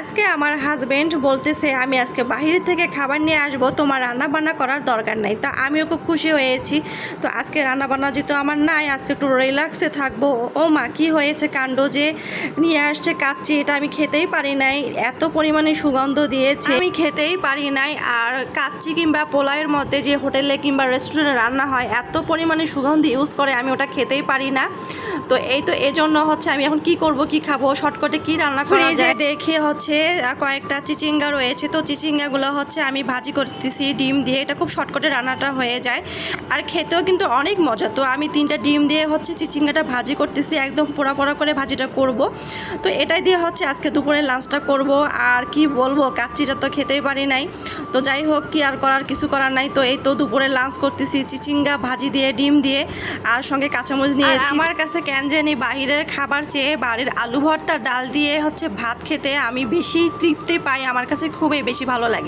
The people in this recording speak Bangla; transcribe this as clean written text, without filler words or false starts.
আজকে আমার হাজবেন্ড বলতেছে আমি আজকে বাহির থেকে খাবার নিয়ে আসবো, তোমার রান্না বান্না করার দরকার নাই। তা আমিও খুব খুশি হয়েছি। তো আজকে রান্না বান্না যেহেতু আমার নাই, আজকে একটু রিল্যাক্সে থাকবো। ও মা, কী হয়েছে কাণ্ড যে নিয়ে আসছে কাচ্চি, এটা আমি খেতেই পারি নাই, এত পরিমাণে সুগন্ধ দিয়েছে আমি খেতেই পারি নাই। আর কাচ্চি কিংবা পোলাওয়ের মধ্যে যে হোটেলে কিংবা রেস্টুরেন্টে রান্না হয় এত পরিমাণে সুগন্ধ ইউজ করে, আমি ওটা খেতেই পারি না। তো এজন্য হচ্ছে আমি এখন কি করব, কি খাবো, শর্টকাটে কি রান্না করা যায় দেখে হচ্ছে কয়েকটা চিচিঙ্গা রয়েছে। তো চিচিঙ্গাগুলো হচ্ছে আমি ভাজি করতেছি ডিম দিয়ে, এটা খুব শর্টকাটে রান্নাটা হয়ে যায় আর খেতেও কিন্তু অনেক মজা। তো আমি 3টা ডিম দিয়ে হচ্ছে চিচিঙ্গাটা ভাজি করতেছি, একদম পোড়া পোড়া করে ভাজিটা করব। তো এটাই দিয়ে হচ্ছে আজকে দুপুরে লাঞ্চটা করব। আর কি বলবো, কাচ্চিটা তো খেতেই পারি নাই। তো যাই হোক, কি আর করার, কিছু করার নাই। তো এই তো দুপুরে লাঞ্চ করতেছি চিচিঙ্গা ভাজি দিয়ে ডিম দিয়ে, আর সঙ্গে কাঁচামরিচ নিয়েছি। আমার কাছে কেন জানি বাহিরের খাবার চেয়ে বাড়ির আলু ভর্তা ডাল দিয়ে হচ্ছে ভাত খেতে আমি বেশি তৃপ্তি পাই, আমার কাছে খুবই বেশি ভালো লাগে।